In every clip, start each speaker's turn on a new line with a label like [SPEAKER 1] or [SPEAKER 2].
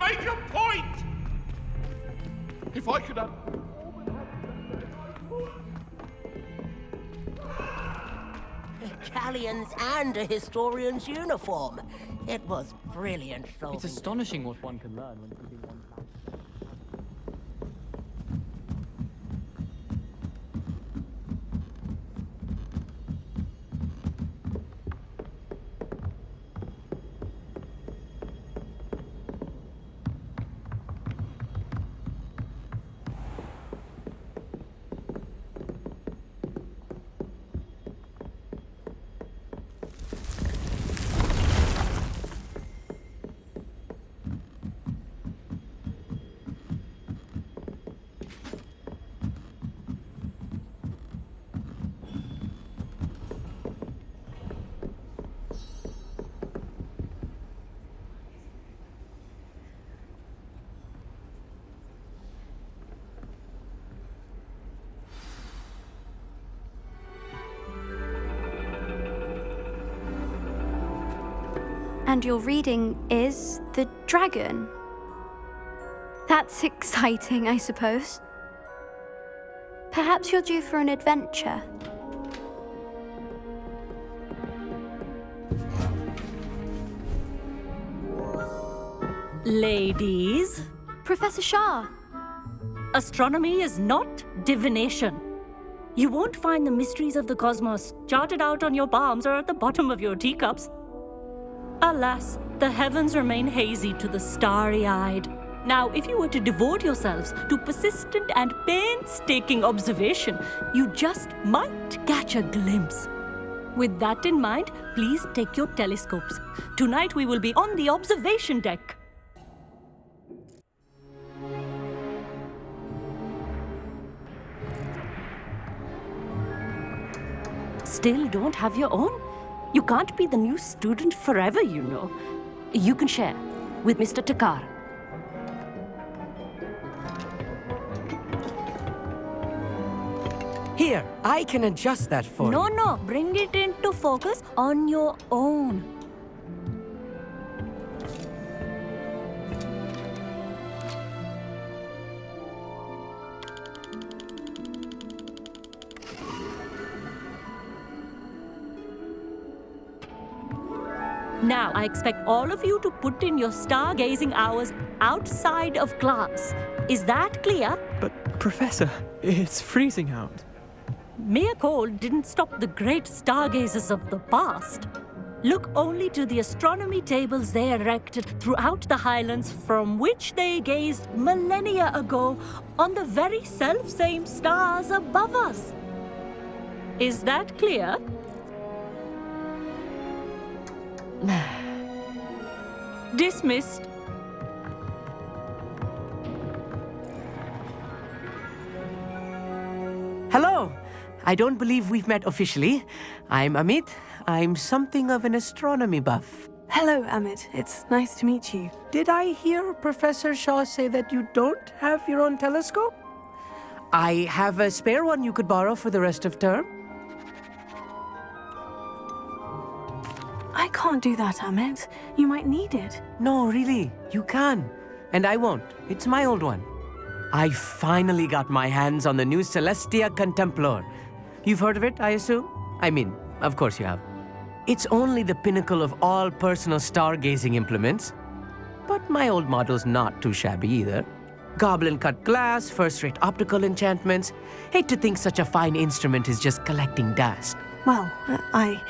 [SPEAKER 1] make a point! If I could have...
[SPEAKER 2] Italians and a historian's uniform. It was brilliant solving.
[SPEAKER 3] It's astonishing what one can learn when keeping one plan.
[SPEAKER 4] And your reading is the dragon. That's exciting, I suppose. Perhaps you're due for an adventure.
[SPEAKER 5] Ladies,
[SPEAKER 4] Professor Shah.
[SPEAKER 5] astronomy is not divination. You won't find the mysteries of the cosmos charted out on your palms or at the bottom of your teacups. Alas, the heavens remain hazy to the starry-eyed. Now, if you were to devote yourselves to persistent and painstaking observation, you just might catch a glimpse. With that in mind, please take your telescopes. Tonight we will be on the observation deck. Still don't have your own? You can't be the new student forever, you know. You can share with Mr. Takar.
[SPEAKER 6] Here, I can adjust that for you.
[SPEAKER 5] No, bring it into focus on your own. Now, I expect all of you to put in your stargazing hours outside of class. Is that clear?
[SPEAKER 7] But, Professor, it's freezing out.
[SPEAKER 5] Mere cold didn't stop the great stargazers of the past. Look only to the astronomy tables they erected throughout the highlands from which they gazed millennia ago on the very self-same stars above us. Is that clear? Dismissed.
[SPEAKER 6] Hello! I don't believe we've met officially. I'm Amit. I'm something of an astronomy buff.
[SPEAKER 8] Hello, Amit. It's nice to meet you.
[SPEAKER 6] Did I hear Professor Shaw say that you don't have your own telescope? I have a spare one you could borrow for the rest of term.
[SPEAKER 8] I can't do that, Amit. You might need it.
[SPEAKER 6] No, really, you can. And I won't. It's my old one. I finally got my hands on the new Celestia Contemplar. You've heard of it, I assume? I mean, of course you have. It's only the pinnacle of all personal stargazing implements. But my old model's not too shabby either. Goblin-cut glass, first-rate optical enchantments. Hate to think such a fine instrument is just collecting dust.
[SPEAKER 8] Well, I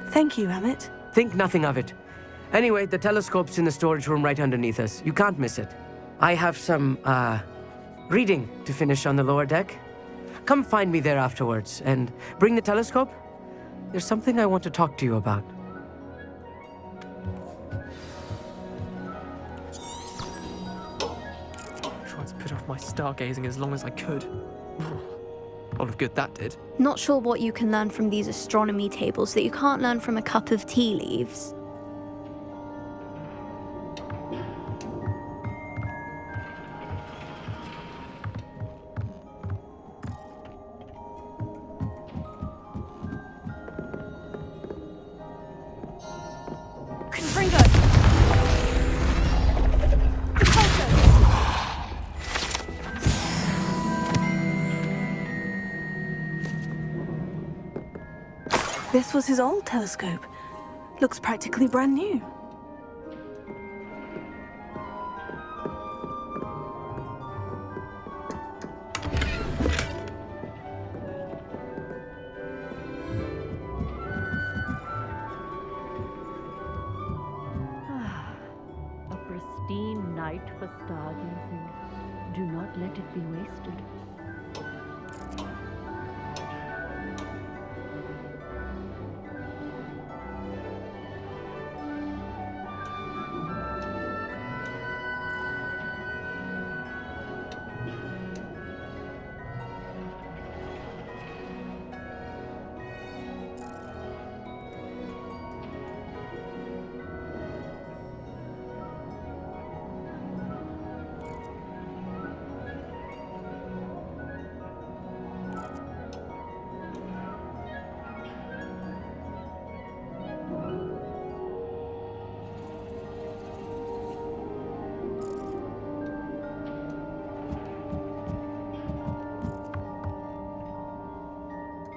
[SPEAKER 8] thank you, Amit.
[SPEAKER 6] Think nothing of it. Anyway, the telescope's in the storage room right underneath us. You can't miss it. I have some, reading to finish on the lower deck. Come find me there afterwards, and bring the telescope. There's something I want to talk to you about.
[SPEAKER 7] Tried to put off my stargazing as long as I could. A lot of good that did.
[SPEAKER 4] Not sure what you can learn from these astronomy tables that you can't learn from a cup of tea leaves.
[SPEAKER 8] this was his old telescope. Looks practically brand new.
[SPEAKER 5] A pristine night for stargazing. Do not let it be wasted.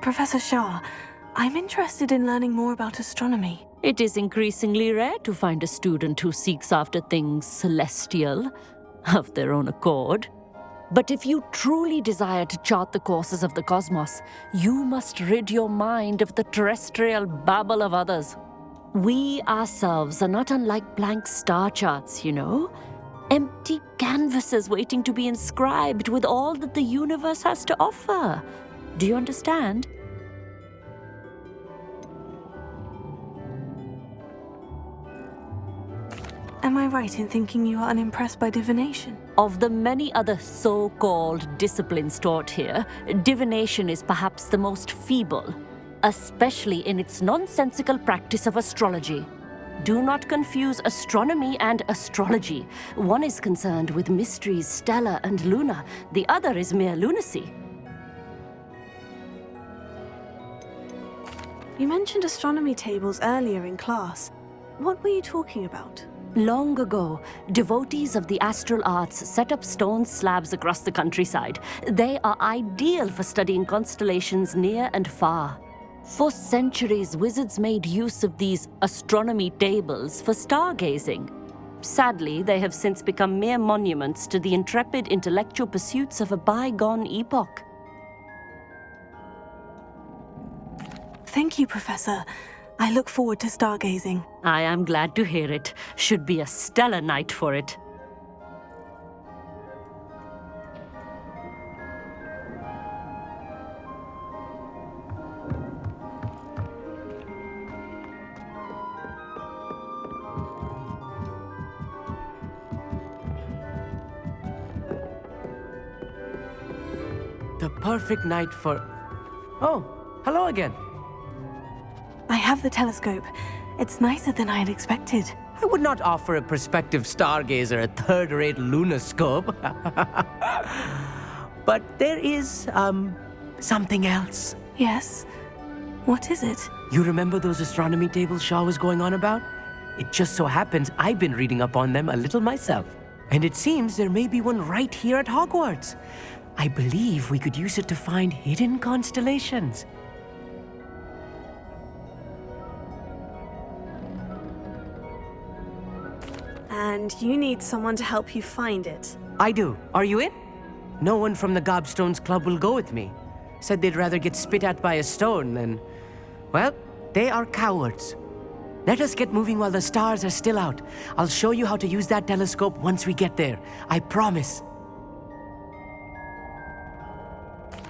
[SPEAKER 8] Professor Shah, I'm interested in learning more about astronomy.
[SPEAKER 5] It is increasingly rare to find a student who seeks after things celestial of their own accord. But if you truly desire to chart the courses of the cosmos, you must rid your mind of the terrestrial babble of others. We ourselves are not unlike blank star charts, you know? Empty canvases waiting to be inscribed with all that the universe has to offer. Do you understand?
[SPEAKER 8] Am I right in thinking you are unimpressed by divination?
[SPEAKER 5] Of the many other so-called disciplines taught here, divination is perhaps the most feeble, especially in its nonsensical practice of astrology. Do not confuse astronomy and astrology. One is concerned with mysteries stellar and lunar, the other is mere lunacy.
[SPEAKER 8] You mentioned astronomy tables earlier in class. What were you talking about?
[SPEAKER 5] Long ago, devotees of the astral arts set up stone slabs across the countryside. They are ideal for studying constellations near and far. For centuries, wizards made use of these astronomy tables for stargazing. Sadly, they have since become mere monuments to the intrepid intellectual pursuits of a bygone epoch.
[SPEAKER 8] Thank you, Professor. I look forward to stargazing.
[SPEAKER 5] I am glad to hear it. Should be a stellar night for it.
[SPEAKER 6] The perfect night for... Oh, hello again.
[SPEAKER 8] I have the telescope. It's nicer than I had expected.
[SPEAKER 6] I would not offer a prospective stargazer a third-rate lunoscope. But there is, something else.
[SPEAKER 8] Yes? What is it?
[SPEAKER 6] You remember those astronomy tables Shaw was going on about? It just so happens I've been reading up on them a little myself. And it seems there may be one right here at Hogwarts. I believe we could use it to find hidden constellations.
[SPEAKER 8] And you need someone to help you find it.
[SPEAKER 6] I do. Are you in? No one from the Gobstones Club will go with me. Said they'd rather get spit at by a stone than... Well, they are cowards. Let us get moving while the stars are still out. I'll show you how to use that telescope once we get there. I promise.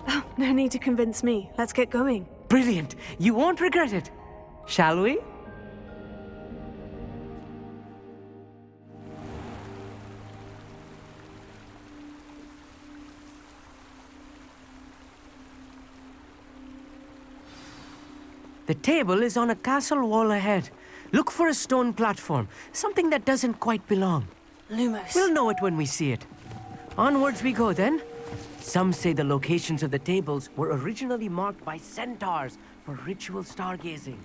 [SPEAKER 8] Oh, no need to convince me. Let's get going.
[SPEAKER 6] Brilliant. You won't regret it. Shall we? The table is on a castle wall ahead. Look for a stone platform, something that doesn't quite belong.
[SPEAKER 8] Lumos.
[SPEAKER 6] We'll know it when we see it. Onwards we go then. Some say the locations of the tables were originally marked by centaurs for ritual stargazing.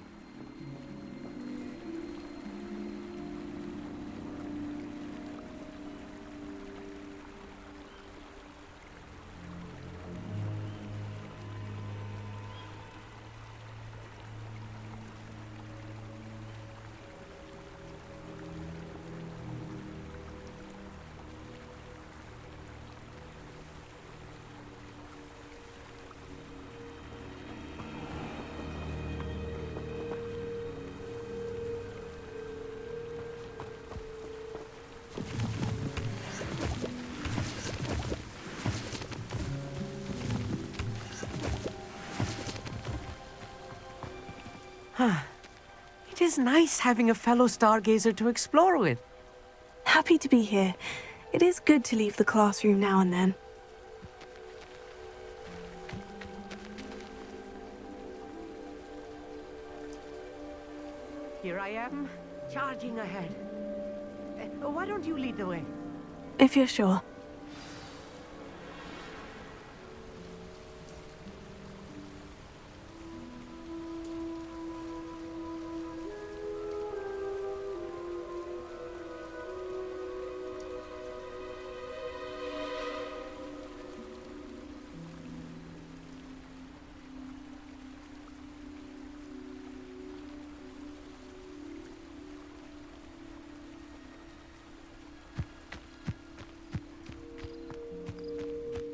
[SPEAKER 6] It is nice having a fellow stargazer to explore with.
[SPEAKER 8] Happy to be here. It is good to leave the classroom now and then.
[SPEAKER 6] Here I am, charging ahead. Why don't you lead the way?
[SPEAKER 8] If you're sure.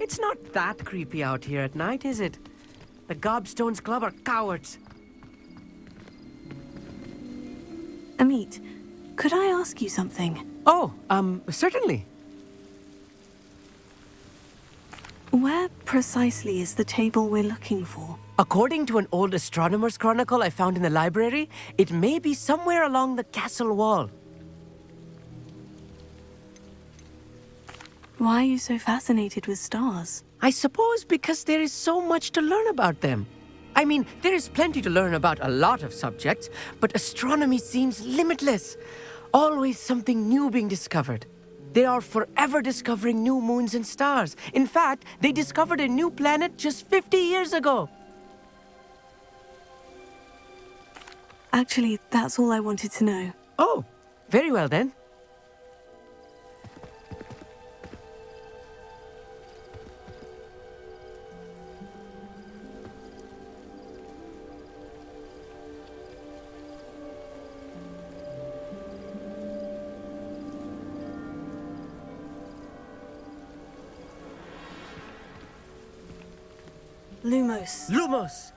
[SPEAKER 6] It's not that creepy out here at night, is it? The Gobstones Club are cowards.
[SPEAKER 8] Amit, could I ask you something?
[SPEAKER 6] Oh, certainly.
[SPEAKER 8] Where precisely is the table we're looking for?
[SPEAKER 6] According to an old astronomer's chronicle I found in the library, it may be somewhere along the castle wall.
[SPEAKER 8] Why are you so fascinated with stars?
[SPEAKER 6] I suppose because there is so much to learn about them. I mean, there is plenty to learn about a lot of subjects, but astronomy seems limitless. Always something new being discovered. They are forever discovering new moons and stars. In fact, they discovered a new planet just 50 years ago.
[SPEAKER 8] Actually, that's all I wanted to know.
[SPEAKER 6] Oh, very well then.
[SPEAKER 8] Lumos.
[SPEAKER 6] Lumos!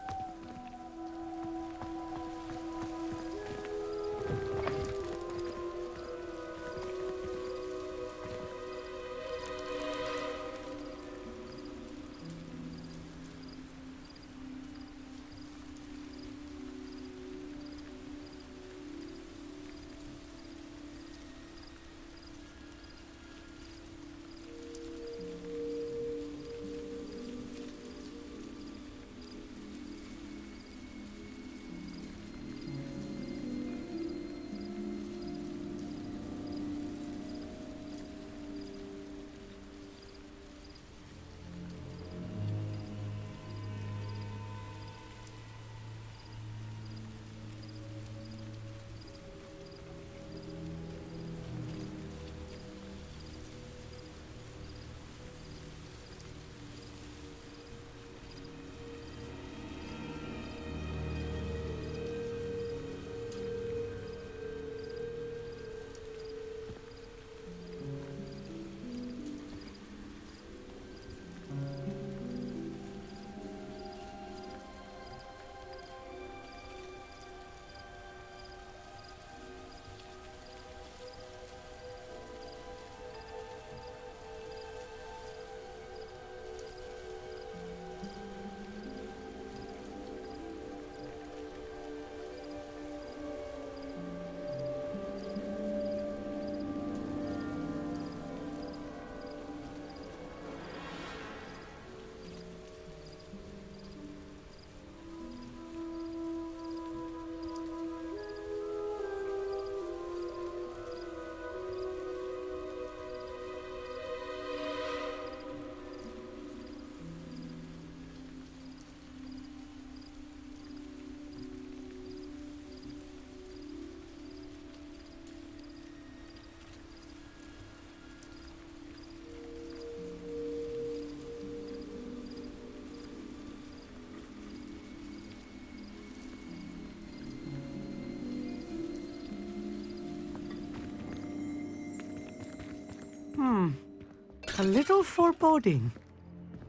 [SPEAKER 6] A little foreboding.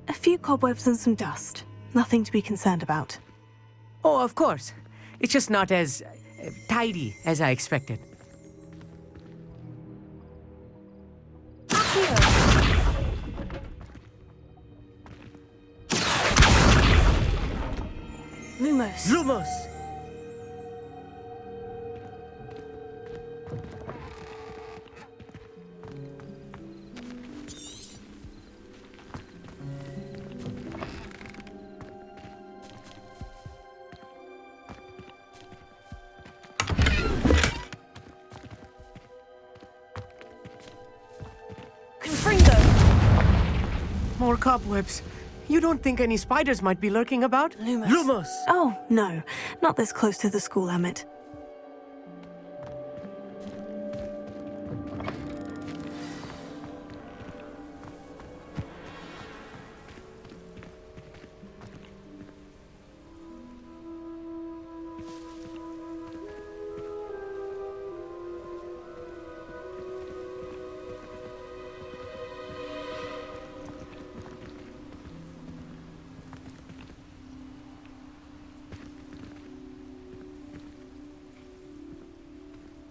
[SPEAKER 8] A few cobwebs and some dust. Nothing to be concerned about.
[SPEAKER 6] Oh, of course. It's just not as tidy as I expected.
[SPEAKER 8] Lumos.
[SPEAKER 6] Lumos!
[SPEAKER 2] Confringo!
[SPEAKER 6] More cobwebs. You don't think any spiders might be lurking about?
[SPEAKER 8] Lumos. Oh, no. Not this close to the school, Emmett.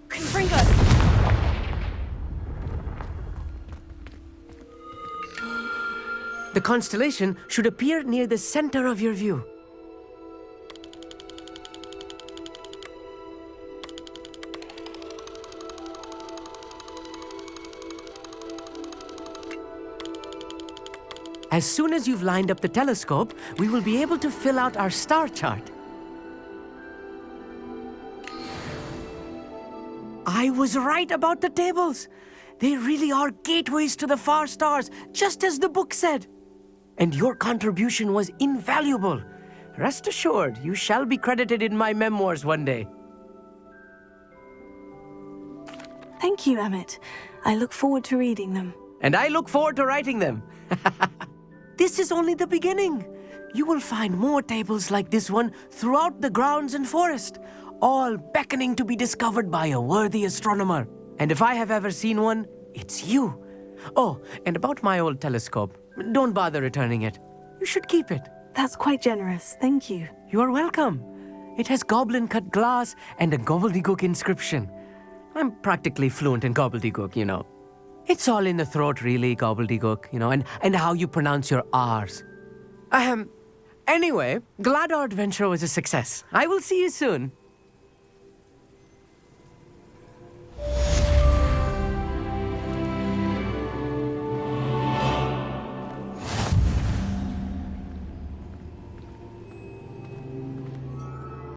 [SPEAKER 2] Confringo!
[SPEAKER 6] The constellation should appear near the center of your view. As soon as you've lined up the telescope, we will be able to fill out our star chart. I was right about the tables. They really are gateways to the far stars, just as the book said. And your contribution was invaluable. Rest assured, you shall be credited in my memoirs one day.
[SPEAKER 8] Thank you, Emmett. I look forward to reading them.
[SPEAKER 6] And I look forward to writing them. This is only the beginning. You will find more tables like this one throughout the grounds and forest, all beckoning to be discovered by a worthy astronomer. And if I have ever seen one, it's you. Oh, and about my old telescope, don't bother returning it. You should keep it.
[SPEAKER 8] That's quite generous. Thank you.
[SPEAKER 6] You are welcome. It has goblin-cut glass and a gobbledygook inscription. I'm practically fluent in gobbledygook, you know. It's all in the throat, really, gobbledygook, you know, and how you pronounce your R's. Anyway, glad our adventure was a success. I will see you soon.